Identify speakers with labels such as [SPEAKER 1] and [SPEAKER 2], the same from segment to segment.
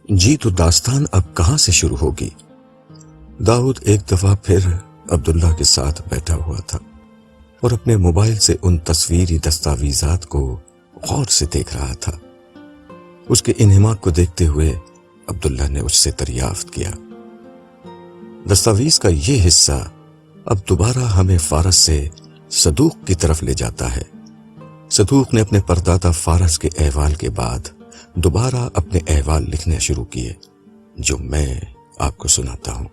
[SPEAKER 1] جی تو داستان اب کہاں سے شروع ہوگی؟ داؤد ایک دفعہ پھر عبداللہ کے ساتھ بیٹھا ہوا تھا اور اپنے موبائل سے ان تصویری دستاویزات کو غور سے دیکھ رہا تھا۔ اس کے انہماک کو دیکھتے ہوئے عبداللہ نے اس سے دریافت کیا، دستاویز کا یہ حصہ اب دوبارہ ہمیں فارس سے صدوق کی طرف لے جاتا ہے۔ صدوق نے اپنے پردادا فارس کے احوال کے بعد دوبارہ اپنے احوال لکھنے شروع کیے، جو میں آپ کو سناتا ہوں۔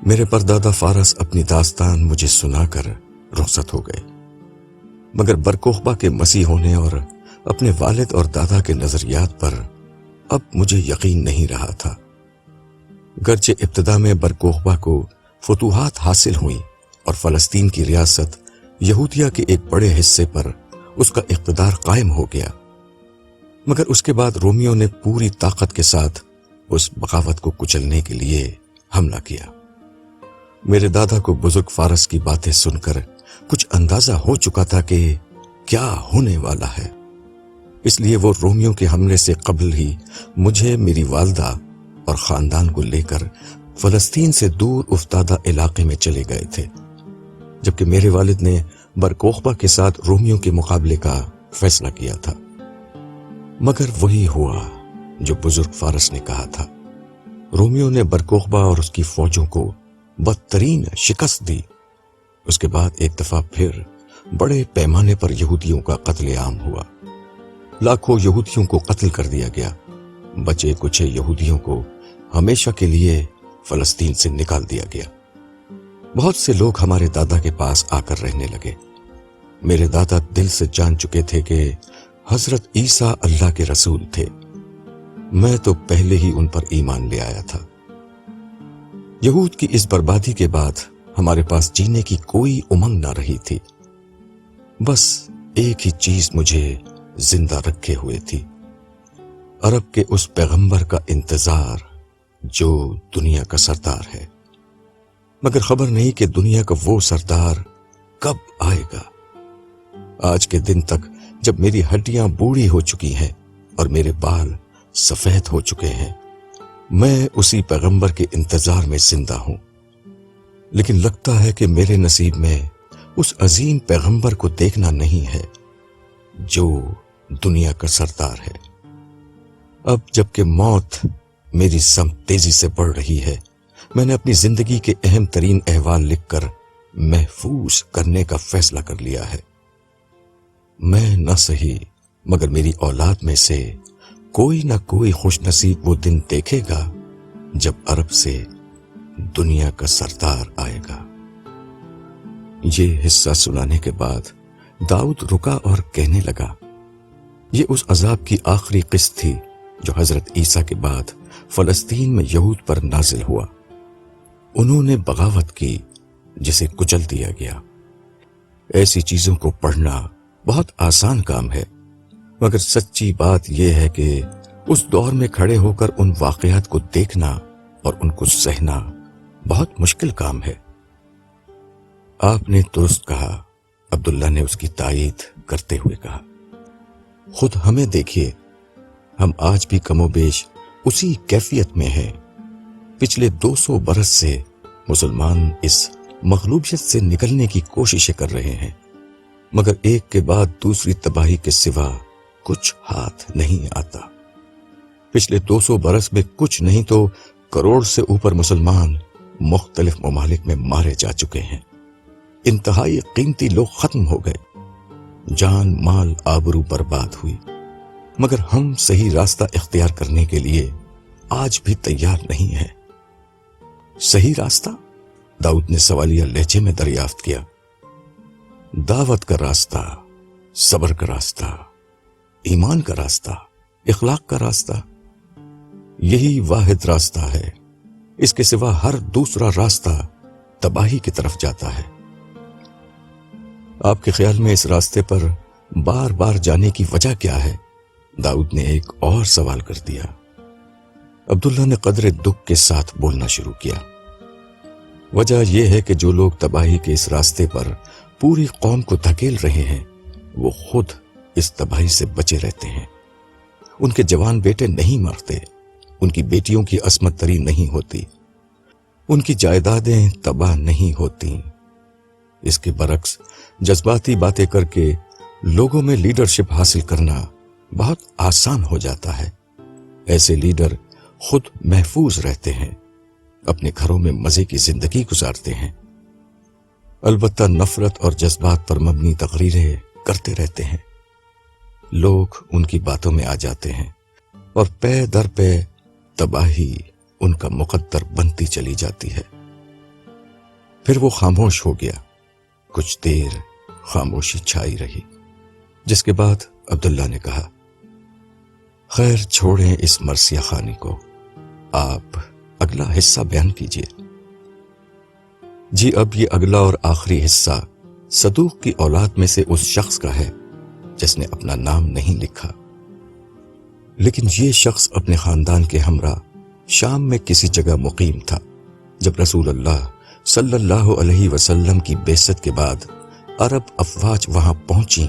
[SPEAKER 1] میرے پردادا فارس اپنی داستان مجھے سنا کر رخصت ہو گئے، مگر برکوخبا کے مسیح ہونے اور اپنے والد اور دادا کے نظریات پر اب مجھے یقین نہیں رہا تھا۔ گرچہ ابتدا میں برکوخبا کو فتوحات حاصل ہوئیں اور فلسطین کی ریاست یہودیہ کے ایک بڑے حصے پر اس کا اقتدار قائم ہو گیا، مگر اس کے بعد رومیوں نے پوری طاقت کے ساتھ اس بغاوت کو کچلنے کے لیے حملہ کیا۔ میرے دادا کو بزرگ فارس کی باتیں سن کر کچھ اندازہ ہو چکا تھا کہ کیا ہونے والا ہے، اس لیے وہ رومیوں کے حملے سے قبل ہی مجھے، میری والدہ اور خاندان کو لے کر فلسطین سے دور افتادہ علاقے میں چلے گئے تھے، جبکہ میرے والد نے برکوخبا کے ساتھ رومیوں کے مقابلے کا فیصلہ کیا تھا۔ مگر وہی ہوا جو بزرگ فارس نے کہا تھا، رومیوں نے برکوخبا اور اس کی فوجوں کو بدترین شکست دی۔ اس کے بعد ایک دفعہ پھر بڑے پیمانے پر یہودیوں کا قتل عام ہوا، لاکھوں یہودیوں کو قتل کر دیا گیا، بچے کچھ یہودیوں کو ہمیشہ کے لیے فلسطین سے نکال دیا گیا۔ بہت سے لوگ ہمارے دادا کے پاس آ کر رہنے لگے۔ میرے دادا دل سے جان چکے تھے کہ حضرت عیسیٰ اللہ کے رسول تھے۔ میں تو پہلے ہی ان پر ایمان لے آیا تھا۔ یہود کی اس بربادی کے بعد ہمارے پاس جینے کی کوئی امنگ نہ رہی تھی، بس ایک ہی چیز مجھے زندہ رکھے ہوئے تھی، عرب کے اس پیغمبر کا انتظار جو دنیا کا سردار ہے، مگر خبر نہیں کہ دنیا کا وہ سردار کب آئے گا۔ آج کے دن تک جب میری ہڈیاں بوڑھی ہو چکی ہیں اور میرے بال سفید ہو چکے ہیں، میں اسی پیغمبر کے انتظار میں زندہ ہوں، لیکن لگتا ہے کہ میرے نصیب میں اس عظیم پیغمبر کو دیکھنا نہیں ہے جو دنیا کا سردار ہے۔ اب جبکہ موت میری سمت تیزی سے بڑھ رہی ہے، میں نے اپنی زندگی کے اہم ترین احوال لکھ کر محفوظ کرنے کا فیصلہ کر لیا ہے۔ میں نہ صحیح مگر میری اولاد میں سے کوئی نہ کوئی خوش نصیب وہ دن دیکھے گا جب عرب سے دنیا کا سردار آئے گا۔ یہ حصہ سنانے کے بعد داؤد رکا اور کہنے لگا، یہ اس عذاب کی آخری قسط تھی جو حضرت عیسیٰ کے بعد فلسطین میں یہود پر نازل ہوا۔ انہوں نے بغاوت کی جسے کچل دیا گیا۔ ایسی چیزوں کو پڑھنا بہت آسان کام ہے، مگر سچی بات یہ ہے کہ اس دور میں کھڑے ہو کر ان واقعات کو دیکھنا اور ان کو سہنا بہت مشکل کام ہے۔ آپ نے درست کہا، عبداللہ نے اس کی تائید کرتے ہوئے کہا۔ خود ہمیں دیکھیے، ہم آج بھی کم و بیش اسی کیفیت میں ہیں۔ پچھلے 200 برس سے مسلمان اس مغلوبیت سے نکلنے کی کوششیں کر رہے ہیں، مگر ایک کے بعد دوسری تباہی کے سوا کچھ ہاتھ نہیں آتا۔ پچھلے 200 برس میں کچھ نہیں تو کروڑ سے اوپر مسلمان مختلف ممالک میں مارے جا چکے ہیں، انتہائی قیمتی لوگ ختم ہو گئے، جان مال آبرو برباد ہوئی، مگر ہم صحیح راستہ اختیار کرنے کے لیے آج بھی تیار نہیں ہیں۔ صحیح راستہ؟ داؤد نے سوالیہ لہجے میں دریافت کیا۔ دعوت کا راستہ، صبر کا راستہ، ایمان کا راستہ، اخلاق کا راستہ، یہی واحد راستہ ہے۔ اس کے سوا ہر دوسرا راستہ تباہی کی طرف جاتا ہے۔ آپ کے خیال میں اس راستے پر بار بار جانے کی وجہ کیا ہے؟ داؤد نے ایک اور سوال کر دیا۔ عبداللہ نے قدر دکھ کے ساتھ بولنا شروع کیا۔ وجہ یہ ہے کہ جو لوگ تباہی کے اس راستے پر پوری قوم کو دھکیل رہے ہیں، وہ خود اس تباہی سے بچے رہتے ہیں۔ ان کے جوان بیٹے نہیں مرتے، ان کی بیٹیوں کی عصمت دری نہیں ہوتی، ان کی جائیدادیں تباہ نہیں ہوتی۔ اس کے برعکس جذباتی باتیں کر کے لوگوں میں لیڈرشپ حاصل کرنا بہت آسان ہو جاتا ہے۔ ایسے لیڈر خود محفوظ رہتے ہیں، اپنے گھروں میں مزے کی زندگی گزارتے ہیں، البتہ نفرت اور جذبات پر مبنی تقریریں کرتے رہتے ہیں۔ لوگ ان کی باتوں میں آ جاتے ہیں اور پے در پے تباہی ان کا مقدر بنتی چلی جاتی ہے۔ پھر وہ خاموش ہو گیا، کچھ دیر خاموشی چھائی رہی، جس کے بعد عبداللہ نے کہا، خیر چھوڑیں اس مرثیہ خوانی کو، آپ اگلا حصہ بیان کیجیے۔ جی اب یہ اگلا اور آخری حصہ صدوق کی اولاد میں سے اس شخص کا ہے جس نے اپنا نام نہیں لکھا، لیکن یہ شخص اپنے خاندان کے ہمراہ شام میں کسی جگہ مقیم تھا۔ جب رسول اللہ صلی اللہ علیہ وسلم کی بعثت کے بعد عرب افواج وہاں پہنچی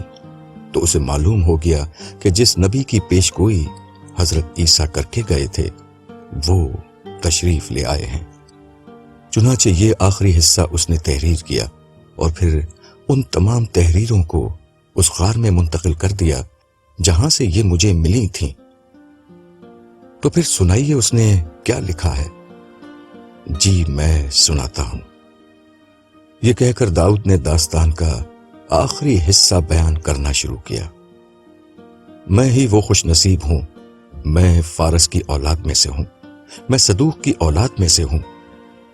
[SPEAKER 1] تو اسے معلوم ہو گیا کہ جس نبی کی پیش گوئی حضرت عیسیٰ کر کے گئے تھے وہ تشریف لے آئے ہیں۔ چنانچہ یہ آخری حصہ اس نے تحریر کیا اور پھر ان تمام تحریروں کو اس غار میں منتقل کر دیا جہاں سے یہ مجھے ملی تھیں۔ تو پھر سنائیے اس نے کیا لکھا ہے۔ جی میں سناتا ہوں۔ یہ کہہ کر داؤد نے داستان کا آخری حصہ بیان کرنا شروع کیا۔ میں ہی وہ خوش نصیب ہوں، میں فارس کی اولاد میں سے ہوں، میں صدوق کی اولاد میں سے ہوں۔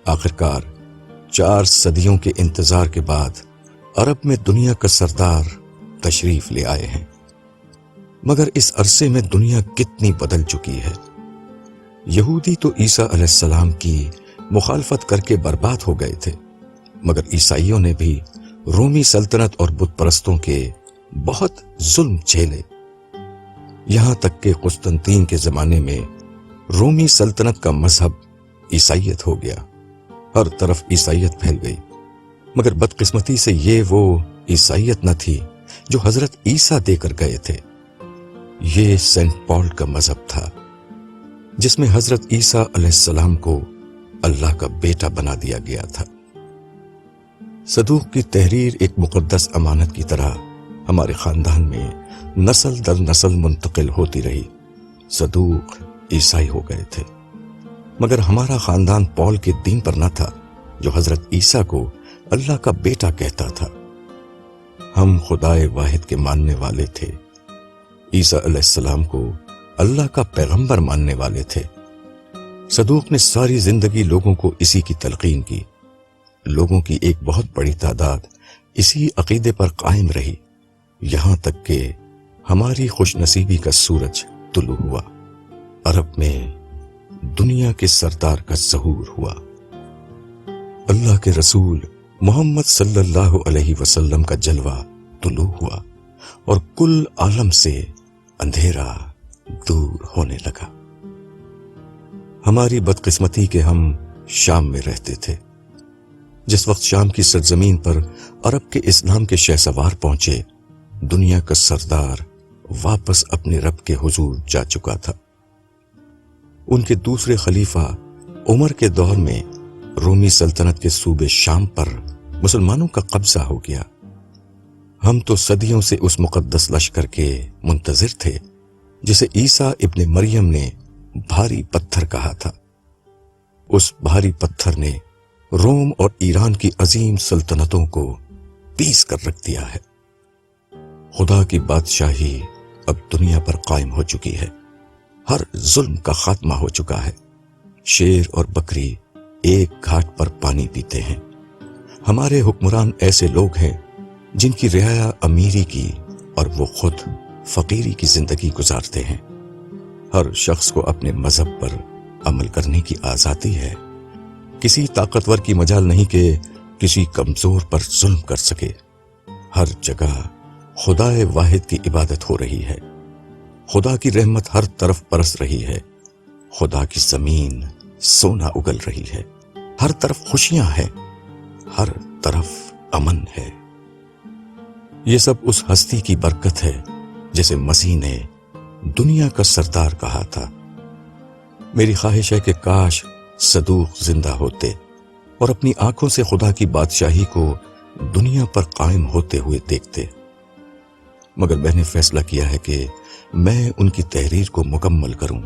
[SPEAKER 1] آخرکار 4 صدیوں کے انتظار کے بعد عرب میں دنیا کا سردار تشریف لے آئے ہیں۔ مگر اس عرصے میں دنیا کتنی بدل چکی ہے۔ یہودی تو عیسیٰ علیہ السلام کی مخالفت کر کے برباد ہو گئے تھے، مگر عیسائیوں نے بھی رومی سلطنت اور بت پرستوں کے بہت ظلم جھیلے، یہاں تک کہ قسطنطین کے زمانے میں رومی سلطنت کا مذہب عیسائیت ہو گیا، ہر طرف عیسائیت پھیل گئی۔ مگر بدقسمتی سے یہ وہ عیسائیت نہ تھی جو حضرت عیسیٰ دے کر گئے تھے، یہ سینٹ پال کا مذہب تھا جس میں حضرت عیسیٰ علیہ السلام کو اللہ کا بیٹا بنا دیا گیا تھا۔ صدوق کی تحریر ایک مقدس امانت کی طرح ہمارے خاندان میں نسل در نسل منتقل ہوتی رہی۔ صدوق عیسائی ہو گئے تھے، مگر ہمارا خاندان پال کے دین پر نہ تھا جو حضرت عیسیٰ کو اللہ کا بیٹا کہتا تھا۔ ہم خدائے واحد کے ماننے والے تھے، عیسیٰ علیہ السلام کو اللہ کا پیغمبر ماننے والے تھے۔ صدوق نے ساری زندگی لوگوں کو اسی کی تلقین کی، لوگوں کی ایک بہت بڑی تعداد اسی عقیدے پر قائم رہی، یہاں تک کہ ہماری خوش نصیبی کا سورج طلوع ہوا، عرب میں دنیا کے سردار کا ظہور ہوا۔ اللہ کے رسول محمد صلی اللہ علیہ وسلم کا جلوہ طلوع ہوا اور کل عالم سے اندھیرا دور ہونے لگا۔ ہماری بدقسمتی کہ ہم شام میں رہتے تھے۔ جس وقت شام کی سرزمین پر عرب کے اسلام کے شہسوار پہنچے، دنیا کا سردار واپس اپنے رب کے حضور جا چکا تھا۔ ان کے دوسرے خلیفہ عمر کے دور میں رومی سلطنت کے صوبے شام پر مسلمانوں کا قبضہ ہو گیا۔ ہم تو صدیوں سے اس مقدس لشکر کے منتظر تھے جسے عیسیٰ ابن مریم نے بھاری پتھر کہا تھا۔ اس بھاری پتھر نے روم اور ایران کی عظیم سلطنتوں کو پیس کر رکھ دیا ہے۔ خدا کی بادشاہی اب دنیا پر قائم ہو چکی ہے، ہر ظلم کا خاتمہ ہو چکا ہے۔ شیر اور بکری ایک گھاٹ پر پانی پیتے ہیں۔ ہمارے حکمران ایسے لوگ ہیں جن کی رعایا امیری کی اور وہ خود فقیری کی زندگی گزارتے ہیں۔ ہر شخص کو اپنے مذہب پر عمل کرنے کی آزادی ہے، کسی طاقتور کی مجال نہیں کہ کسی کمزور پر ظلم کر سکے۔ ہر جگہ خدائے واحد کی عبادت ہو رہی ہے، خدا کی رحمت ہر طرف برس رہی ہے، خدا کی زمین سونا اگل رہی ہے، ہر طرف خوشیاں ہیں، ہر طرف امن ہے۔ یہ سب اس ہستی کی برکت ہے جسے مسیح نے دنیا کا سردار کہا تھا۔ میری خواہش ہے کہ کاش صدوق زندہ ہوتے اور اپنی آنکھوں سے خدا کی بادشاہی کو دنیا پر قائم ہوتے ہوئے دیکھتے، مگر میں نے فیصلہ کیا ہے کہ میں ان کی تحریر کو مکمل کروں،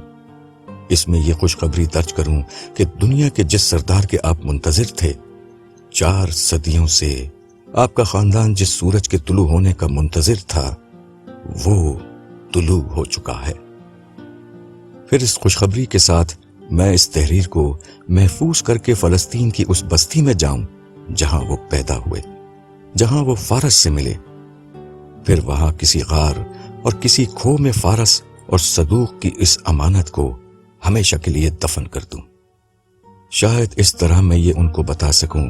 [SPEAKER 1] اس میں یہ خوشخبری درج کروں کہ دنیا کے جس سردار کے آپ منتظر تھے، 4 صدیوں سے آپ کا خاندان جس سورج کے طلوع ہونے کا منتظر تھا، وہ طلوع ہو چکا ہے۔ پھر اس خوشخبری کے ساتھ میں اس تحریر کو محفوظ کر کے فلسطین کی اس بستی میں جاؤں جہاں وہ پیدا ہوئے، جہاں وہ فارس سے ملے، پھر وہاں کسی غار اور کسی کھو میں فارس اور صدوق کی اس امانت کو ہمیشہ کے لیے دفن کر دوں۔ شاید اس طرح میں یہ ان کو بتا سکوں،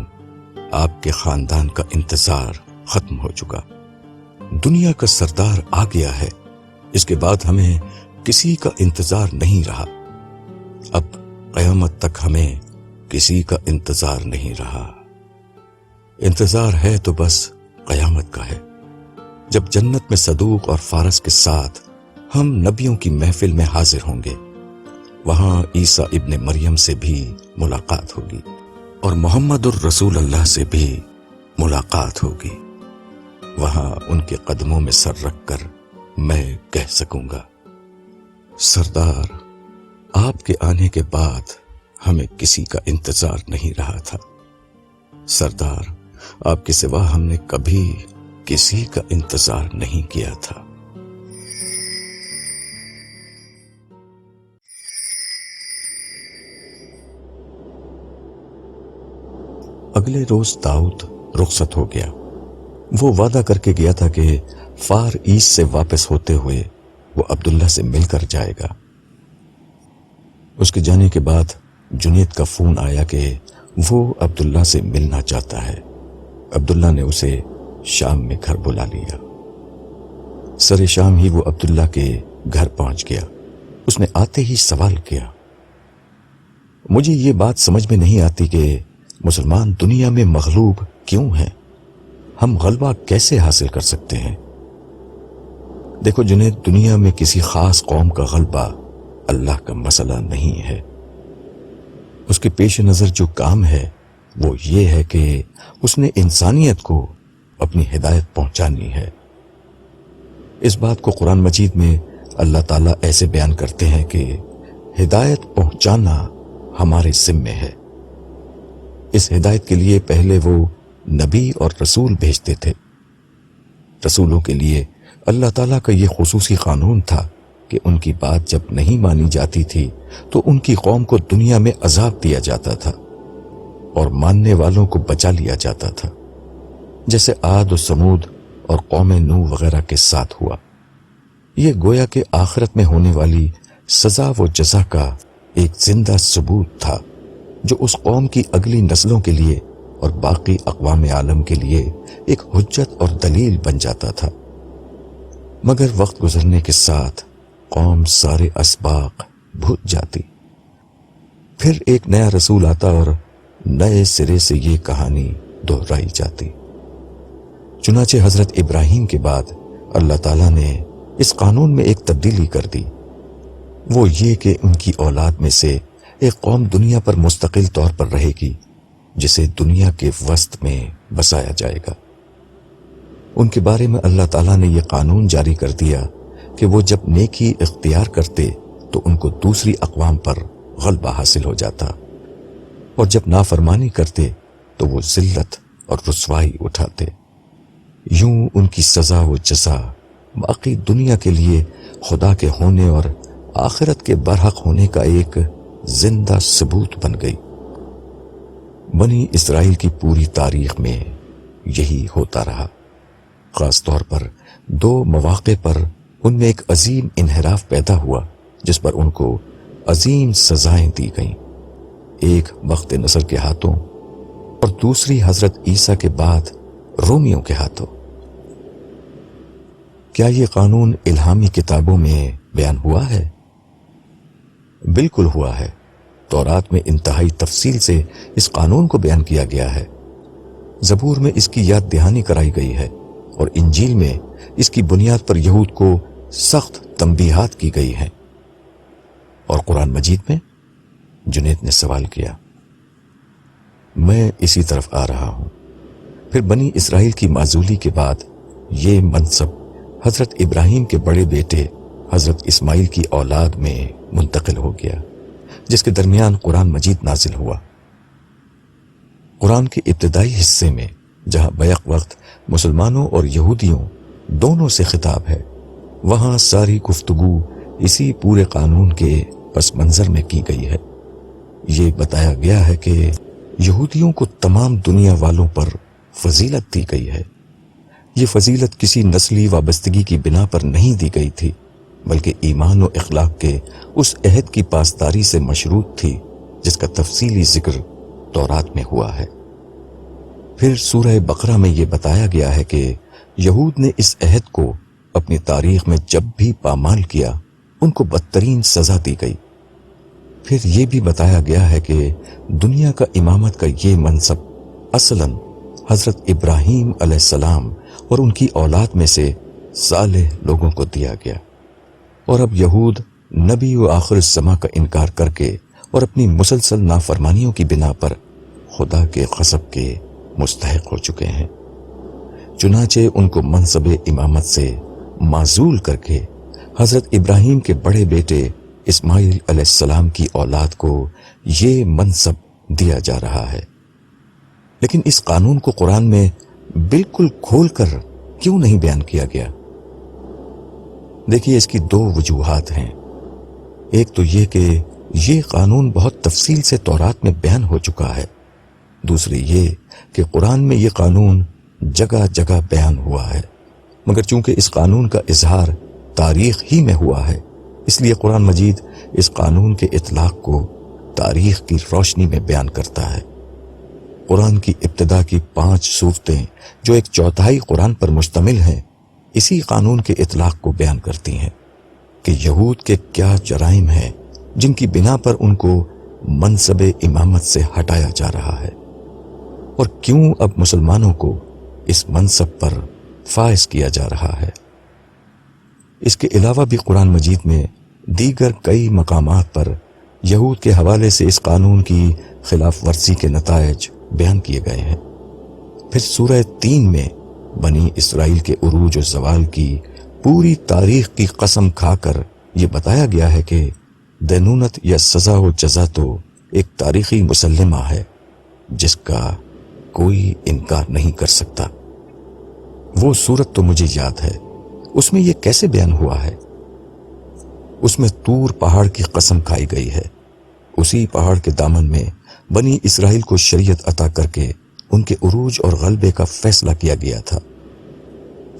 [SPEAKER 1] آپ کے خاندان کا انتظار ختم ہو چکا، دنیا کا سردار آ گیا ہے، اس کے بعد ہمیں کسی کا انتظار نہیں رہا، اب قیامت تک ہمیں کسی کا انتظار نہیں رہا۔ انتظار ہے تو بس قیامت کا ہے، جب جنت میں صدوق اور فارس کے ساتھ ہم نبیوں کی محفل میں حاضر ہوں گے، وہاں عیسیٰ ابن مریم سے بھی ملاقات ہوگی اور محمد الرسول اللہ سے بھی ملاقات ہوگی، وہاں ان کے قدموں میں سر رکھ کر میں کہہ سکوں گا، سردار، آپ کے آنے کے بعد ہمیں کسی کا انتظار نہیں رہا تھا، سردار، آپ کے سوا ہم نے کبھی کسی کا انتظار نہیں کیا تھا۔ اگلے روز داؤد رخصت ہو گیا۔ وہ وعدہ کر کے گیا تھا کہ فار ایسٹ سے واپس ہوتے ہوئے وہ عبداللہ سے مل کر جائے گا۔ اس کے جانے کے بعد جنید کا فون آیا کہ وہ عبداللہ سے ملنا چاہتا ہے۔ عبداللہ نے اسے شام میں گھر بلا لیا۔ سر شام ہی وہ عبداللہ کے گھر پہنچ گیا۔ اس نے آتے ہی سوال کیا، مجھے یہ بات سمجھ میں نہیں آتی کہ مسلمان دنیا میں مغلوب کیوں ہیں؟ ہم غلبہ کیسے حاصل کر سکتے ہیں؟ دیکھو جنید، دنیا میں کسی خاص قوم کا غلبہ اللہ کا مسئلہ نہیں ہے۔ اس کے پیش نظر جو کام ہے وہ یہ ہے کہ اس نے انسانیت کو اپنی ہدایت پہنچانی ہے۔ اس بات کو قرآن مجید میں اللہ تعالیٰ ایسے بیان کرتے ہیں کہ ہدایت پہنچانا ہمارے ذمے ہے۔ اس ہدایت کے لیے پہلے وہ نبی اور رسول بھیجتے تھے۔ رسولوں کے لیے اللہ تعالیٰ کا یہ خصوصی قانون تھا کہ ان کی بات جب نہیں مانی جاتی تھی تو ان کی قوم کو دنیا میں عذاب دیا جاتا تھا اور ماننے والوں کو بچا لیا جاتا تھا، جیسے عاد و سمود اور قوم نوح وغیرہ کے ساتھ ہوا۔ یہ گویا کہ آخرت میں ہونے والی سزا و جزا کا ایک زندہ ثبوت تھا جو اس قوم کی اگلی نسلوں کے لیے اور باقی اقوام عالم کے لیے ایک حجت اور دلیل بن جاتا تھا۔ مگر وقت گزرنے کے ساتھ قوم سارے اسباق بھول جاتی، پھر ایک نیا رسول آتا اور نئے سرے سے یہ کہانی دہرائی جاتی۔ چنانچہ حضرت ابراہیم کے بعد اللہ تعالیٰ نے اس قانون میں ایک تبدیلی کر دی، وہ یہ کہ ان کی اولاد میں سے ایک قوم دنیا پر مستقل طور پر رہے گی جسے دنیا کے وسط میں بسایا جائے گا۔ ان کے بارے میں اللہ تعالیٰ نے یہ قانون جاری کر دیا کہ وہ جب نیکی اختیار کرتے تو ان کو دوسری اقوام پر غلبہ حاصل ہو جاتا، اور جب نافرمانی کرتے تو وہ ذلت اور رسوائی اٹھاتے۔ یوں ان کی سزا و جزا باقی دنیا کے لیے خدا کے ہونے اور آخرت کے برحق ہونے کا ایک زندہ ثبوت بن گئی۔ بنی اسرائیل کی پوری تاریخ میں یہی ہوتا رہا۔ خاص طور پر 2 مواقع پر ان میں ایک عظیم انحراف پیدا ہوا جس پر ان کو عظیم سزائیں دی گئیں، ایک بخت نصر کے ہاتھوں اور دوسری حضرت عیسیٰ کے بعد رومیوں کے ہاتھوں۔ کیا یہ قانون الہامی کتابوں میں بیان ہوا ہے؟ بالکل ہوا ہے۔ تورات میں انتہائی تفصیل سے اس قانون کو بیان کیا گیا ہے، زبور میں اس کی یاد دہانی کرائی گئی ہے، اور انجیل میں اس کی بنیاد پر یہود کو سخت تنبیہات کی گئی ہیں۔ اور قرآن مجید میں جنید نے سوال کیا، میں اسی طرف آ رہا ہوں۔ پھر بنی اسرائیل کی معزولی کے بعد یہ منصب حضرت ابراہیم کے بڑے بیٹے حضرت اسماعیل کی اولاد میں منتقل ہو گیا، جس کے درمیان قرآن مجید نازل ہوا۔ قرآن کے ابتدائی حصے میں جہاں بیک وقت مسلمانوں اور یہودیوں دونوں سے خطاب ہے، وہاں ساری گفتگو اسی پورے قانون کے پس منظر میں کی گئی ہے۔ یہ بتایا گیا ہے کہ یہودیوں کو تمام دنیا والوں پر فضیلت دی گئی ہے۔ یہ فضیلت کسی نسلی وابستگی کی بنا پر نہیں دی گئی تھی، بلکہ ایمان و اخلاق کے اس عہد کی پاسداری سے مشروط تھی جس کا تفصیلی ذکر تورات میں ہوا ہے۔ پھر سورہ بقرہ میں یہ بتایا گیا ہے کہ یہود نے اس عہد کو اپنی تاریخ میں جب بھی پامال کیا، ان کو بدترین سزا دی گئی۔ پھر یہ بھی بتایا گیا ہے کہ دنیا کا امامت کا یہ منصب اصلاً حضرت ابراہیم علیہ السلام اور ان کی اولاد میں سے صالح لوگوں کو دیا گیا، اور اب یہود نبی و آخر الزماں کا انکار کر کے اور اپنی مسلسل نافرمانیوں کی بنا پر خدا کے غضب کے مستحق ہو چکے ہیں۔ چنانچہ ان کو منصب امامت سے معزول کر کے حضرت ابراہیم کے بڑے بیٹے اسماعیل علیہ السلام کی اولاد کو یہ منصب دیا جا رہا ہے۔ لیکن اس قانون کو قرآن میں بالکل کھول کر کیوں نہیں بیان کیا گیا؟ دیکھیے، اس کی دو وجوہات ہیں۔ ایک تو یہ کہ یہ قانون بہت تفصیل سے تورات میں بیان ہو چکا ہے، دوسری یہ کہ قرآن میں یہ قانون جگہ جگہ بیان ہوا ہے، مگر چونکہ اس قانون کا اظہار تاریخ ہی میں ہوا ہے، اس لیے قرآن مجید اس قانون کے اطلاق کو تاریخ کی روشنی میں بیان کرتا ہے۔ قرآن کی ابتدا کی 5 صورتیں جو ایک چوتھائی قرآن پر مشتمل ہیں، اسی قانون کے اطلاق کو بیان کرتی ہیں کہ یہود کے کیا جرائم ہیں جن کی بنا پر ان کو منصب امامت سے ہٹایا جا رہا ہے، اور کیوں اب مسلمانوں کو اس منصب پر فائز کیا جا رہا ہے۔ اس کے علاوہ بھی قرآن مجید میں دیگر کئی مقامات پر یہود کے حوالے سے اس قانون کی خلاف ورزی کے نتائج بیان کیے گئے ہیں۔ پھر سورہ 3 میں بنی اسرائیل کے عروج و زوال کی پوری تاریخ کی قسم کھا کر یہ بتایا گیا ہے کہ دینونت یا سزا و جزا تو ایک تاریخی مسلمہ ہے جس کا کوئی انکار نہیں کر سکتا۔ وہ صورت تو مجھے یاد ہے، اس میں یہ کیسے بیان ہوا ہے؟ اس میں طور پہاڑ کی قسم کھائی گئی ہے۔ اسی پہاڑ کے دامن میں بنی اسرائیل کو شریعت عطا کر کے ان کے عروج اور غلبے کا فیصلہ کیا گیا تھا۔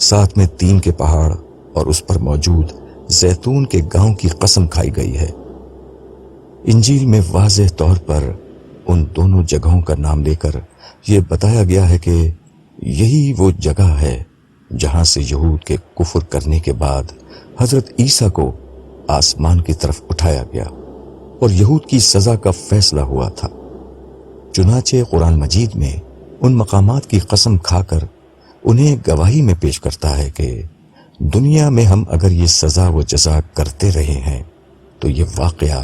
[SPEAKER 1] ساتھ میں تین کے پہاڑ اور اس پر موجود زیتون کے گاؤں کی قسم کھائی گئی ہے۔ انجیل میں واضح طور پر ان دونوں جگہوں کا نام لے کر یہ بتایا گیا ہے کہ یہی وہ جگہ ہے جہاں سے یہود کے کفر کرنے کے بعد حضرت عیسیٰ کو آسمان کی طرف اٹھایا گیا اور یہود کی سزا کا فیصلہ ہوا تھا۔ چنانچہ قرآن مجید میں ان مقامات کی قسم کھا کر انہیں گواہی میں پیش کرتا ہے کہ دنیا میں ہم اگر یہ سزا و جزا کرتے رہے ہیں تو یہ واقعہ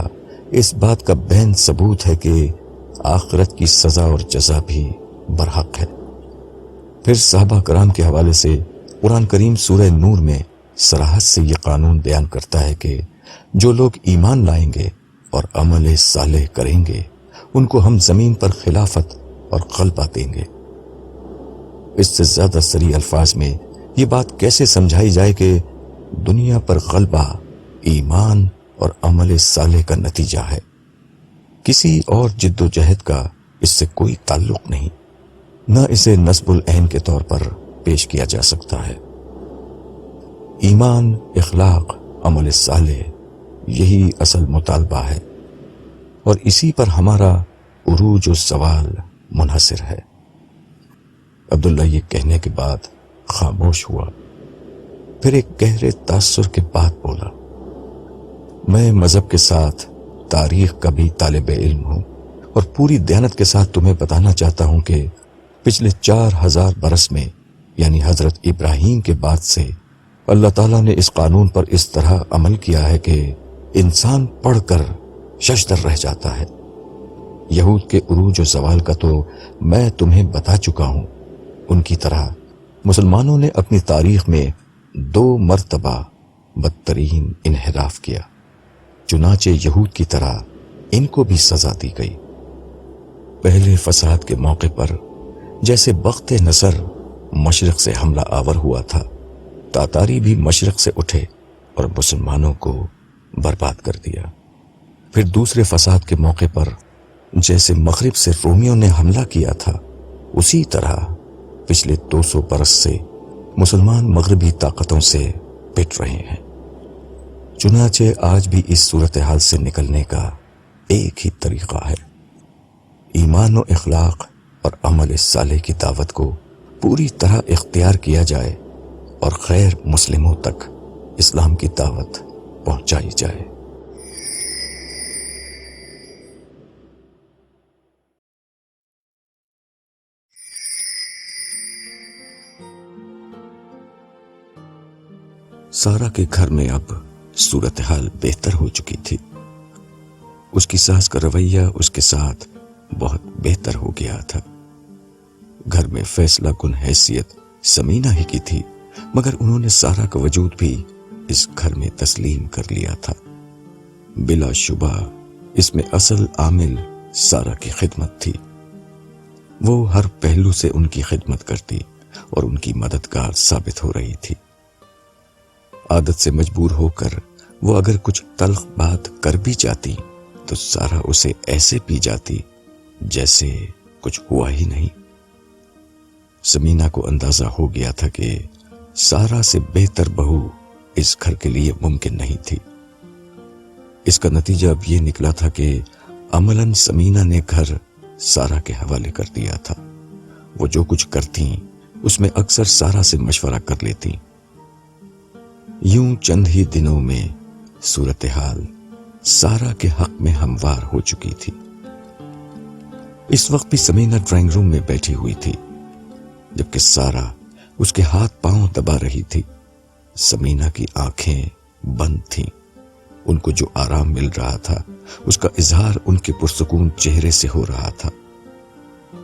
[SPEAKER 1] اس بات کا بین ثبوت ہے کہ آخرت کی سزا اور جزا بھی برحق ہے۔ پھر صحابہ کرام کے حوالے سے قرآن کریم سورہ نور میں صراحت سے یہ قانون بیان کرتا ہے کہ جو لوگ ایمان لائیں گے اور عمل صالح کریں گے ان کو ہم زمین پر خلافت اور غلبہ دیں گے۔ اس سے زیادہ صریح الفاظ میں یہ بات کیسے سمجھائی جائے کہ دنیا پر غلبہ ایمان اور عمل صالح کا نتیجہ ہے، کسی اور جد و جہد کا اس سے کوئی تعلق نہیں، نہ اسے نصب العین کے طور پر پیش کیا جا سکتا ہے۔ ایمان، اخلاق، عمل صالح، یہی اصل مطالبہ ہے، اور اسی پر ہمارا عروج و زوال منحصر ہے۔ عبداللہ یہ کہنے کے بعد خاموش ہوا، پھر ایک گہرے تاثر کے بعد بولا، میں مذہب کے ساتھ تاریخ کا بھی طالب علم ہوں اور پوری دیانت کے ساتھ تمہیں بتانا چاہتا ہوں کہ پچھلے 4000 برس میں، یعنی حضرت ابراہیم کے بعد سے اللہ تعالیٰ نے اس قانون پر اس طرح عمل کیا ہے کہ انسان پڑھ کر ششدر رہ جاتا ہے۔ یہود کے عروج و زوال کا تو میں تمہیں بتا چکا ہوں۔ ان کی طرح مسلمانوں نے اپنی تاریخ میں 2 مرتبہ بدترین انحراف کیا، چنانچہ یہود کی طرح ان کو بھی سزا دی گئی۔ پہلے فساد کے موقع پر جیسے بخت نصر مشرق سے حملہ آور ہوا تھا، تاتاری بھی مشرق سے اٹھے اور مسلمانوں کو برباد کر دیا۔ پھر دوسرے فساد کے موقع پر جیسے مغرب سے رومیوں نے حملہ کیا تھا، اسی طرح پچھلے 200 برس سے مسلمان مغربی طاقتوں سے پٹ رہے ہیں۔ چنانچہ آج بھی اس صورتحال سے نکلنے کا ایک ہی طریقہ ہے، ایمان و اخلاق اور عمل صالح کی دعوت کو پوری طرح اختیار کیا جائے اور غیر مسلموں تک اسلام کی دعوت پہنچائی جائے۔ سارا کے گھر میں اب صورتحال بہتر ہو چکی تھی۔ اس کی ساس کا رویہ اس کے ساتھ بہت بہتر ہو گیا تھا۔ گھر میں فیصلہ کن حیثیت سمینہ ہی کی تھی، مگر انہوں نے سارا کا وجود بھی اس گھر میں تسلیم کر لیا تھا۔ بلا شبہ اس میں اصل عامل سارا کی خدمت تھی۔ وہ ہر پہلو سے ان کی خدمت کرتی اور ان کی مددگار ثابت ہو رہی تھی۔ عادت سے مجبور ہو کر وہ اگر کچھ تلخ بات کر بھی جاتی تو سارا اسے ایسے پی جاتی جیسے کچھ ہوا ہی نہیں۔ سمینہ کو اندازہ ہو گیا تھا کہ سارا سے بہتر بہو اس گھر کے لیے ممکن نہیں تھی۔ اس کا نتیجہ اب یہ نکلا تھا کہ عملاً سمینہ نے گھر سارا کے حوالے کر دیا تھا۔ وہ جو کچھ کرتی اس میں اکثر سارا سے مشورہ کر لیتی۔ یوں چند ہی دنوں میں صورتحال سارا کے حق میں ہموار ہو چکی تھی۔ اس وقت بھی سمینہ ڈرائنگ روم میں بیٹھی ہوئی تھی، جبکہ سارا اس کے ہاتھ پاؤں دبا رہی تھی۔ سمینہ کی آنکھیں بند تھیں۔ ان کو جو آرام مل رہا تھا اس کا اظہار ان کے پرسکون چہرے سے ہو رہا تھا۔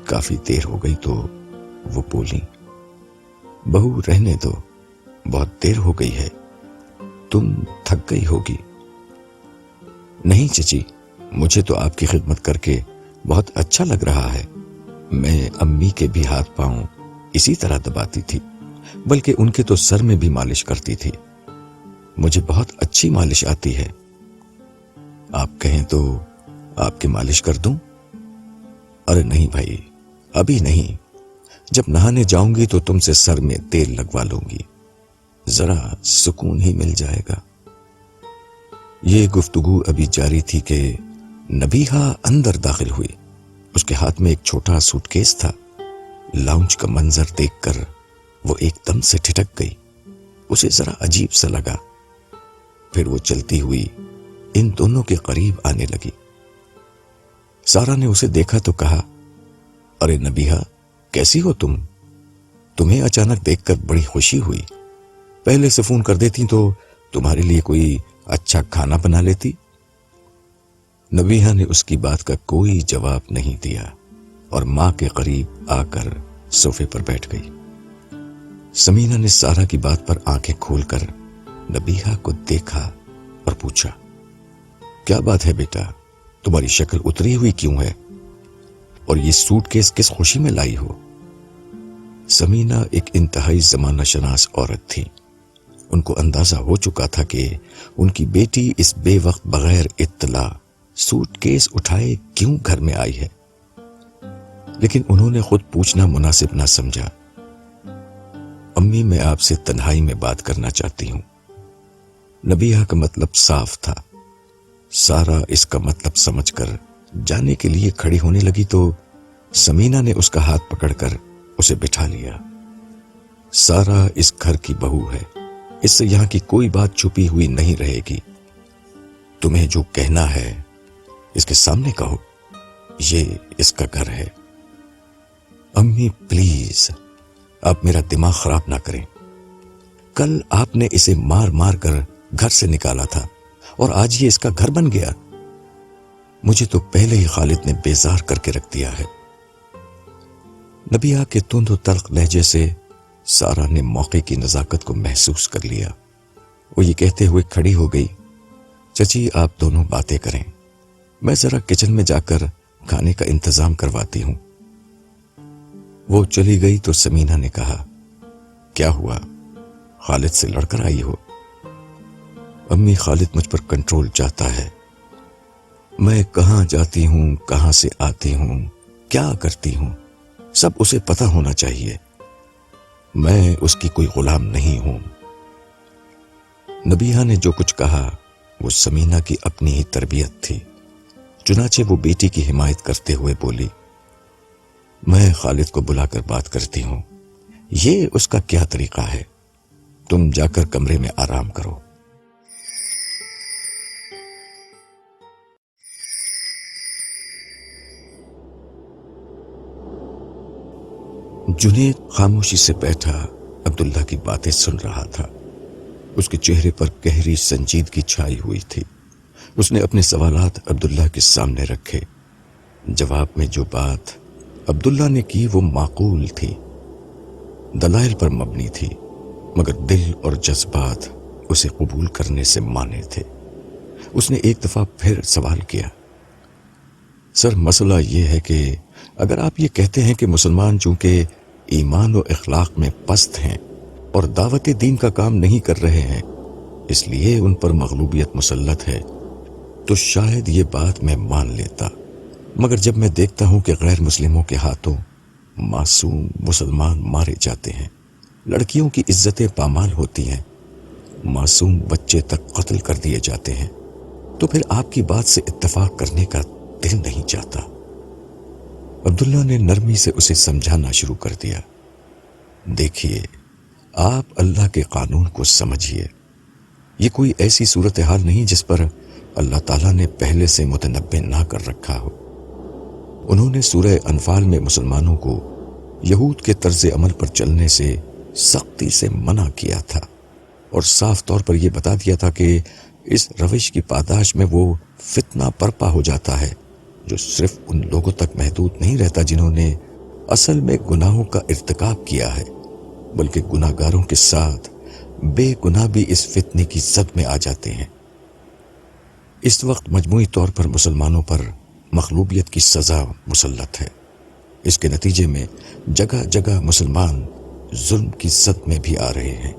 [SPEAKER 1] کافی دیر ہو گئی تو وہ بولی، بہو رہنے دو، بہت دیر ہو گئی ہے، تم تھک گئی ہوگی۔ نہیں چچی، مجھے تو آپ کی خدمت کر کے بہت اچھا لگ رہا ہے۔ میں امی کے بھی ہاتھ پاؤں اسی طرح دباتی تھی، بلکہ ان کے تو سر میں بھی مالش کرتی تھی۔ مجھے بہت اچھی مالش آتی ہے۔ آپ کہیں تو آپ کی مالش کر دوں؟ ارے نہیں بھائی، ابھی نہیں، جب نہانے جاؤں گی تو تم سے سر میں تیل لگوا لوں گی، ذرا سکون ہی مل جائے گا۔ یہ گفتگو ابھی جاری تھی کہ نبیہا اندر داخل ہوئی۔ اس کے ہاتھ میں ایک چھوٹا سوٹ کیس تھا۔ لاؤنج کا منظر دیکھ کر وہ ایک دم سے ٹھٹک گئی۔ اسے ذرا عجیب سا لگا۔ پھر وہ چلتی ہوئی ان دونوں کے قریب آنے لگی۔ سارا نے اسے دیکھا تو کہا، ارے نبیہا، کیسی ہو تم؟ تمہیں اچانک دیکھ کر بڑی خوشی ہوئی۔ پہلے سے فون کر دیتی تو تمہارے لیے کوئی اچھا کھانا بنا لیتی۔ نبیہا نے اس کی بات کا کوئی جواب نہیں دیا اور ماں کے قریب آ کر صوفے پر بیٹھ گئی۔ سمینہ نے سارا کی بات پر آنکھیں کھول کر نبیہا کو دیکھا اور پوچھا، کیا بات ہے بیٹا، تمہاری شکل اتری ہوئی کیوں ہے؟ اور یہ سوٹ کیس کس خوشی میں لائی ہو؟ سمینہ ایک انتہائی زمانہ شناس عورت تھی۔ ان کو اندازہ ہو چکا تھا کہ ان کی بیٹی اس بے وقت بغیر اطلاع سوٹ کیس اٹھائے کیوں گھر میں آئی ہے، لیکن انہوں نے خود پوچھنا مناسب نہ سمجھا۔ امی، میں آپ سے تنہائی میں بات کرنا چاہتی ہوں۔ نبیہا کا مطلب صاف تھا۔ سارا اس کا مطلب سمجھ کر جانے کے لیے کھڑی ہونے لگی تو سمینہ نے اس کا ہاتھ پکڑ کر اسے بٹھا لیا۔ سارا اس گھر کی بہو ہے، اس سے یہاں کی کوئی بات چھپی ہوئی نہیں رہے گی۔ تمہیں جو کہنا ہے اس کے سامنے کہو، یہ اس کا گھر ہے۔ امی پلیز، آپ میرا دماغ خراب نہ کریں۔ کل آپ نے اسے مار مار کر گھر سے نکالا تھا اور آج یہ اس کا گھر بن گیا۔ مجھے تو پہلے ہی خالد نے بیزار کر کے رکھ دیا ہے۔ نبیہ کے تند و تلخ لہجے سے سارا نے موقع کی نزاکت کو محسوس کر لیا۔ وہ یہ کہتے ہوئے کھڑی ہو گئی، چچی آپ دونوں باتیں کریں، میں ذرا کچن میں جا کر کھانے کا انتظام کرواتی ہوں۔ وہ چلی گئی تو سمینہ نے کہا، کیا ہوا؟ خالد سے لڑ کر آئی ہو؟ امی خالد مجھ پر کنٹرول چاہتا ہے۔ میں کہاں جاتی ہوں، کہاں سے آتی ہوں، کیا کرتی ہوں، سب اسے پتہ ہونا چاہیے۔ میں اس کی کوئی غلام نہیں ہوں۔ نبیہ نے جو کچھ کہا وہ سمینہ کی اپنی ہی تربیت تھی، چنانچہ وہ بیٹی کی حمایت کرتے ہوئے بولی، میں خالد کو بلا کر بات کرتی ہوں، یہ اس کا کیا طریقہ ہے، تم جا کر کمرے میں آرام کرو۔ جنید خاموشی سے بیٹھا عبداللہ کی باتیں سن رہا تھا۔ اس کے چہرے پر گہری سنجیدگی چھائی ہوئی تھی۔ اس نے اپنے سوالات عبداللہ کے سامنے رکھے۔ جواب میں جو بات عبداللہ نے کی وہ معقول تھی، دلائل پر مبنی تھی، مگر دل اور جذبات اسے قبول کرنے سے مانے تھے۔ اس نے ایک دفعہ پھر سوال کیا، سر مسئلہ یہ ہے کہ اگر آپ یہ کہتے ہیں کہ مسلمان چونکہ ایمان و اخلاق میں پست ہیں اور دعوت دین کا کام نہیں کر رہے ہیں اس لیے ان پر مغلوبیت مسلط ہے، تو شاید یہ بات میں مان لیتا، مگر جب میں دیکھتا ہوں کہ غیر مسلموں کے ہاتھوں معصوم مسلمان مارے جاتے ہیں، لڑکیوں کی عزتیں پامال ہوتی ہیں، معصوم بچے تک قتل کر دیے جاتے ہیں، تو پھر آپ کی بات سے اتفاق کرنے کا دل نہیں چاہتا۔ عبداللہ نے نرمی سے اسے سمجھانا شروع کر دیا، دیکھیے آپ اللہ کے قانون کو سمجھیے، یہ کوئی ایسی صورتحال نہیں جس پر اللہ تعالیٰ نے پہلے سے متنبع نہ کر رکھا ہو۔ انہوں نے سورہ انفال میں مسلمانوں کو یہود کے طرز عمل پر چلنے سے سختی سے منع کیا تھا اور صاف طور پر یہ بتا دیا تھا کہ اس روش کی پاداش میں وہ فتنہ برپا ہو جاتا ہے جو صرف ان لوگوں تک محدود نہیں رہتا جنہوں نے اصل میں گناہوں کا ارتکاب کیا ہے، بلکہ گناہ گاروں کے ساتھ بے گناہ بھی اس فتنے کی زد میں آ جاتے ہیں۔ اس وقت مجموعی طور پر مسلمانوں پر مغلوبیت کی سزا مسلط ہے۔ اس کے نتیجے میں جگہ جگہ مسلمان ظلم کی زد میں بھی آ رہے ہیں۔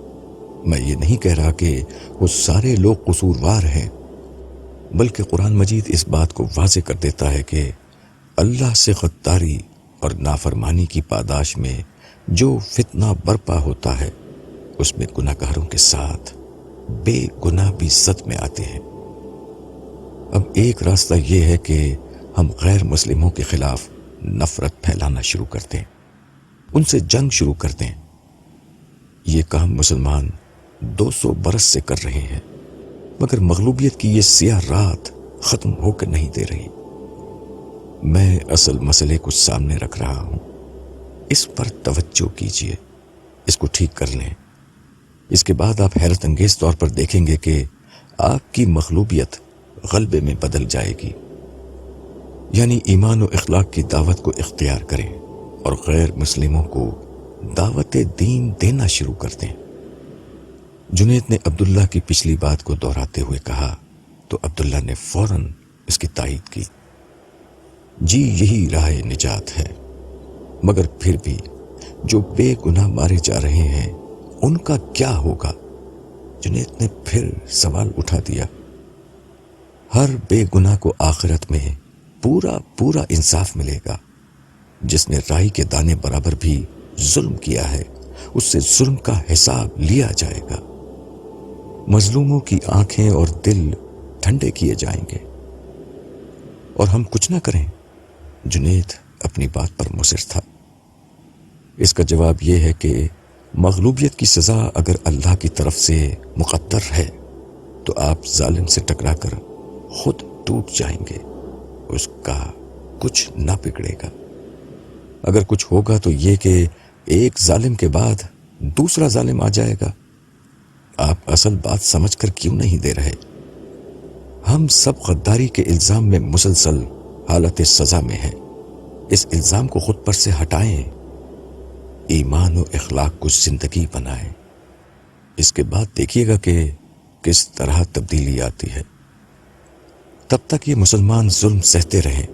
[SPEAKER 1] میں یہ نہیں کہہ رہا کہ وہ سارے لوگ قصوروار ہیں، بلکہ قرآن مجید اس بات کو واضح کر دیتا ہے کہ اللہ سے غداری اور نافرمانی کی پاداش میں جو فتنہ برپا ہوتا ہے اس میں گناہ گاروں کے ساتھ بے گناہ بھی زد میں آتے ہیں۔ اب ایک راستہ یہ ہے کہ ہم غیر مسلموں کے خلاف نفرت پھیلانا شروع کر دیں، ان سے جنگ شروع کر دیں۔ یہ کام مسلمان 200 برس سے کر رہے ہیں، مگر مغلوبیت کی یہ سیاہ رات ختم ہو کر نہیں دے رہی۔ میں اصل مسئلے کو سامنے رکھ رہا ہوں، اس پر توجہ کیجیے، اس کو ٹھیک کر لیں۔ اس کے بعد آپ حیرت انگیز طور پر دیکھیں گے کہ آپ کی مغلوبیت غلبے میں بدل جائے گی، یعنی ایمان و اخلاق کی دعوت کو اختیار کریں اور غیر مسلموں کو دعوت دین دینا شروع کر دیں۔ جنید نے عبداللہ کی پچھلی بات کو دہراتے ہوئے کہا تو عبداللہ نے فوراً اس کی تائید کی، جی یہی راہ نجات ہے، مگر پھر بھی جو بے گناہ مارے جا رہے ہیں ان کا کیا ہوگا؟ جنید نے پھر سوال اٹھا دیا۔ ہر بے گناہ کو آخرت میں پورا پورا انصاف ملے گا۔ جس نے رائی کے دانے برابر بھی ظلم کیا ہے اس سے ظلم کا حساب لیا جائے گا۔ مظلوموں کی آنکھیں اور دل ٹھنڈے کیے جائیں گے، اور ہم کچھ نہ کریں۔ جنید اپنی بات پر مصر تھا۔ اس کا جواب یہ ہے کہ مغلوبیت کی سزا اگر اللہ کی طرف سے مقدر ہے تو آپ ظالم سے ٹکرا کر خود ٹوٹ جائیں گے، اس کا کچھ نہ بگڑے گا۔ اگر کچھ ہوگا تو یہ کہ ایک ظالم کے بعد دوسرا ظالم آ جائے گا آپ اصل بات سمجھ کر کیوں نہیں دے رہے؟ ہم سب غداری کے الزام میں مسلسل حالت سزا میں ہیں۔ اس الزام کو خود پر سے ہٹائیں، ایمان و اخلاق کو زندگی بنائیں۔ اس کے بعد دیکھیے گا کہ کس طرح تبدیلی آتی ہے۔ تب تک یہ مسلمان ظلم سہتے رہیں۔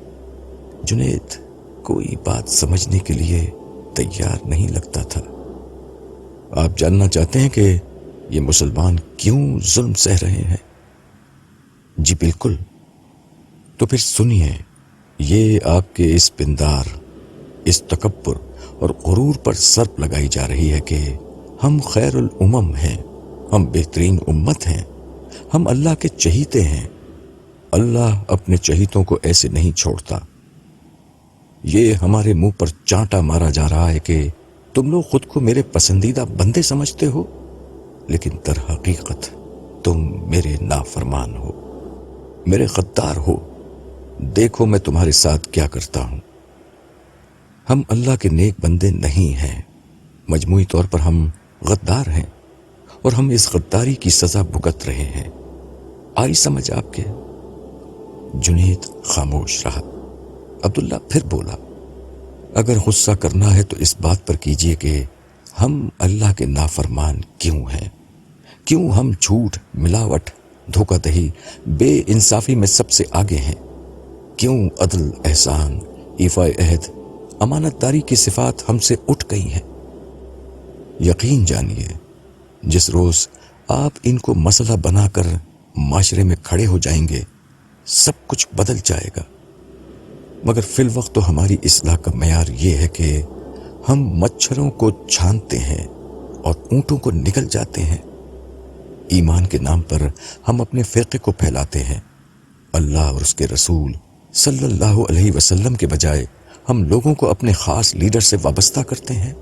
[SPEAKER 1] جنید کوئی بات سمجھنے کے لیے تیار نہیں لگتا تھا۔ آپ جاننا چاہتے ہیں کہ یہ مسلمان کیوں ظلم سہ رہے ہیں؟ جی بالکل۔ تو پھر سنیے، یہ آپ کے اس پندار، اس تکبر اور غرور پر سرپ لگائی جا رہی ہے کہ ہم خیر الامم ہیں، ہم بہترین امت ہیں، ہم اللہ کے چہیتے ہیں۔ اللہ اپنے چہیتوں کو ایسے نہیں چھوڑتا۔ یہ ہمارے منہ پر چانٹا مارا جا رہا ہے کہ تم لوگ خود کو میرے پسندیدہ بندے سمجھتے ہو، لیکن در حقیقت تم میرے نافرمان ہو، میرے غدار ہو۔ دیکھو میں تمہارے ساتھ کیا کرتا ہوں۔ ہم اللہ کے نیک بندے نہیں ہیں، مجموعی طور پر ہم غدار ہیں، اور ہم اس غداری کی سزا بھگت رہے ہیں۔ آئی سمجھ آپ کے؟ جنید خاموش رہا۔ عبداللہ پھر بولا، اگر غصہ کرنا ہے تو اس بات پر کیجئے کہ ہم اللہ کے نافرمان کیوں ہیں، کیوں ہم جھوٹ، ملاوٹ، دھوکہ دہی، بے انصافی میں سب سے آگے ہیں، کیوں عدل، احسان، ایفاء عہد، امانت داری کی صفات ہم سے اٹھ گئی ہیں۔ یقین جانیے، جس روز آپ ان کو مسئلہ بنا کر معاشرے میں کھڑے ہو جائیں گے، سب کچھ بدل جائے گا۔ مگر فی الوقت تو ہماری اصلاح کا معیار یہ ہے کہ ہم مچھروں کو چھانتے ہیں اور اونٹوں کو نگل جاتے ہیں۔ ایمان کے نام پر ہم اپنے فرقے کو پھیلاتے ہیں۔ اللہ اور اس کے رسول صلی اللہ علیہ وسلم کے بجائے ہم لوگوں کو اپنے خاص لیڈر سے وابستہ کرتے ہیں۔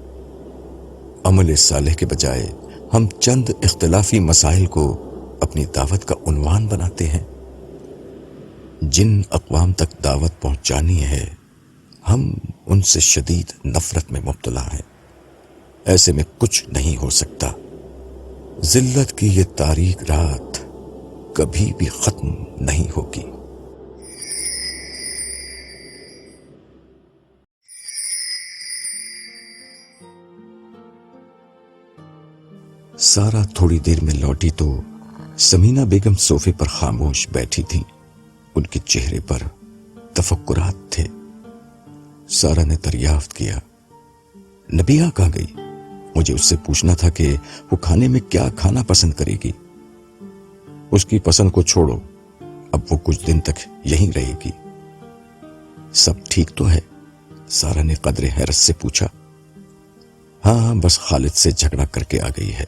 [SPEAKER 1] عمل صالح کے بجائے ہم چند اختلافی مسائل کو اپنی دعوت کا عنوان بناتے ہیں۔ جن اقوام تک دعوت پہنچانی ہے، ہم ان سے شدید نفرت میں مبتلا ہیں۔ ایسے میں کچھ نہیں ہو سکتا۔ ذلت کی یہ تاریک رات کبھی بھی ختم نہیں ہوگی۔ سارا تھوڑی دیر میں لوٹی تو سمینہ بیگم صوفے پر خاموش بیٹھی تھی۔ ان کے چہرے پر تفکرات تھے۔ سارا نے دریافت کیا، نبیہہ کہاں گئی؟ مجھے اس سے پوچھنا تھا کہ وہ کھانے میں کیا کھانا پسند کرے گی۔ اس کی پسند کو چھوڑو، اب وہ کچھ دن تک یہیں رہے گی۔ سب ٹھیک تو ہے؟ سارا نے قدر حیرت سے پوچھا۔ ہاں، بس خالد سے جھگڑا کر کے آ گئی ہے۔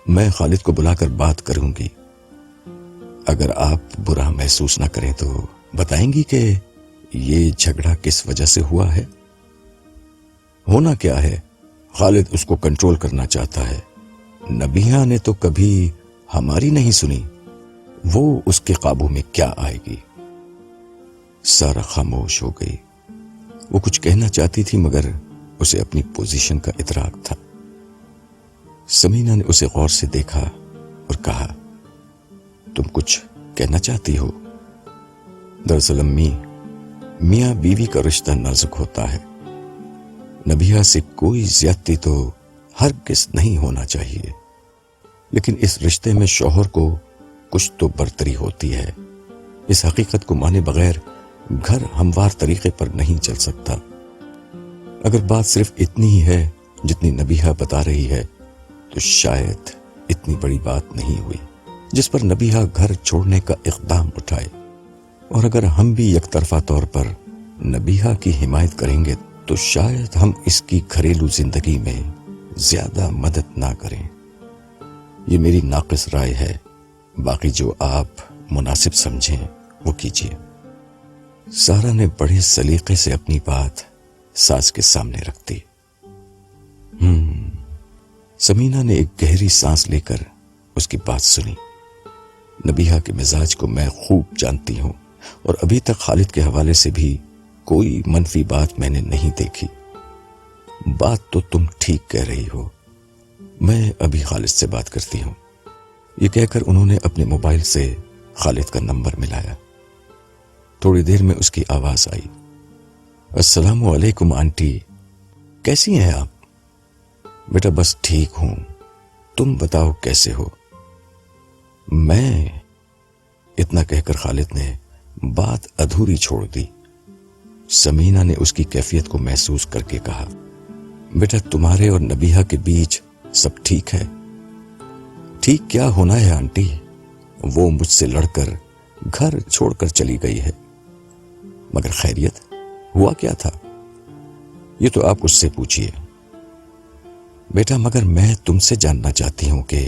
[SPEAKER 1] میں خالد کو بلا کر بات کروں گی۔ اگر آپ برا محسوس نہ کریں تو بتائیں گی کہ یہ جھگڑا کس وجہ سے ہوا ہے؟ ہونا کیا ہے، خالد اس کو کنٹرول کرنا چاہتا ہے۔ نبیہہ نے تو کبھی ہماری نہیں سنی، وہ اس کے قابو میں کیا آئے گی؟ سارا خاموش ہو گئی۔ وہ کچھ کہنا چاہتی تھی مگر اسے اپنی پوزیشن کا ادراک تھا۔ سمینہ نے اسے غور سے دیکھا اور کہا، تم کچھ کہنا چاہتی ہو؟ دراصل امی، میاں بیوی کا رشتہ نازک ہوتا ہے۔ نبیہہ سے کوئی زیادتی تو ہرگز نہیں ہونا چاہیے، لیکن اس رشتے میں شوہر کو کچھ تو برتری ہوتی ہے۔ اس حقیقت کو مانے بغیر گھر ہموار طریقے پر نہیں چل سکتا۔ اگر بات صرف اتنی ہی ہے جتنی نبیہہ بتا رہی ہے تو شاید اتنی بڑی بات نہیں ہوئی جس پر نبیہہ گھر چھوڑنے کا اقدام اٹھائے۔ اور اگر ہم بھی یک طرفہ طور پر نبیہہ کی حمایت کریں گے تو شاید ہم اس کی گھریلو زندگی میں زیادہ مدد نہ کریں۔ یہ میری ناقص رائے ہے، باقی جو آپ مناسب سمجھیں وہ کیجیے۔ سارا نے بڑے سلیقے سے اپنی بات ساس کے سامنے رکھ دی۔ سمینہ نے ایک گہری سانس لے کر اس کی بات سنی۔ نبیہہ کے مزاج کو میں خوب جانتی ہوں، اور ابھی تک خالد کے حوالے سے بھی کوئی منفی بات میں نے نہیں دیکھی۔ بات تو تم ٹھیک کہہ رہی ہو، میں ابھی خالد سے بات کرتی ہوں۔ یہ کہہ کر انہوں نے اپنے موبائل سے خالد کا نمبر ملایا۔ تھوڑی دیر میں اس کی آواز آئی، السلام علیکم آنٹی، کیسی ہیں آپ؟ بیٹا بس ٹھیک ہوں، تم بتاؤ کیسے ہو؟ میں، اتنا کہہ کر خالد نے بات ادھوری چھوڑ دی۔ سمینہ نے اس کی کیفیت کو محسوس کر کے کہا، بیٹا تمہارے اور نبیہہ کے بیچ سب ٹھیک ہے؟ ٹھیک کیا ہونا ہے آنٹی، وہ مجھ سے لڑ کر گھر چھوڑ کر چلی گئی ہے۔ مگر خیریت ہوا کیا تھا؟ یہ تو آپ اس سے پوچھئے۔ بیٹا مگر میں تم سے جاننا چاہتی ہوں کہ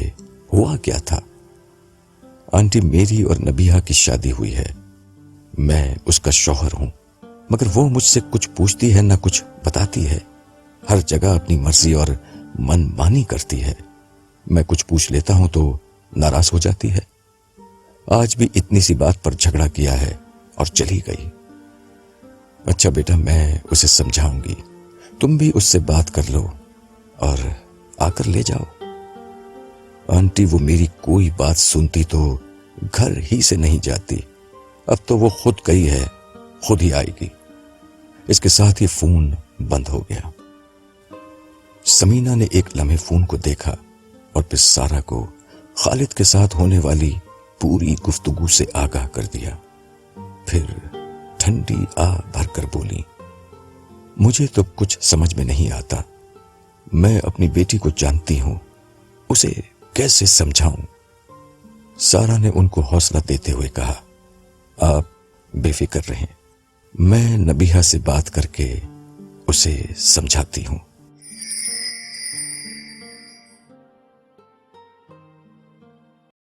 [SPEAKER 1] ہوا کیا تھا؟ آنٹی میری اور نبیہہ کی شادی ہوئی ہے، میں اس کا شوہر ہوں، مگر وہ مجھ سے کچھ پوچھتی ہے نہ کچھ بتاتی ہے، ہر جگہ اپنی مرضی اور من مانی کرتی ہے۔ میں کچھ پوچھ لیتا ہوں تو ناراض ہو جاتی ہے۔ آج بھی اتنی سی بات پر جھگڑا کیا ہے اور چلی گئی۔ اچھا بیٹا میں اسے سمجھاؤں گی، تم بھی اس سے بات کر لو اور آ کر لے جاؤ۔ آنٹی وہ میری کوئی بات سنتی تو گھر ہی سے نہیں جاتی، اب تو وہ خود گئی ہے، خود ہی آئے گی۔ اس کے ساتھ ہی فون بند ہو گیا۔ سمینہ نے ایک لمحے فون کو دیکھا اور پھر سارا کو خالد کے ساتھ ہونے والی پوری گفتگو سے آگاہ کر دیا۔ پھر ٹھنڈی آہ بھر کر بولی، مجھے تو کچھ سمجھ میں نہیں آتا، میں اپنی بیٹی کو جانتی ہوں، اسے کیسے سمجھاؤں؟ سارا نے ان کو حوصلہ دیتے ہوئے کہا، آپ بے فکر رہیں، میں نبیہہ سے بات کر کے اسے سمجھاتی ہوں۔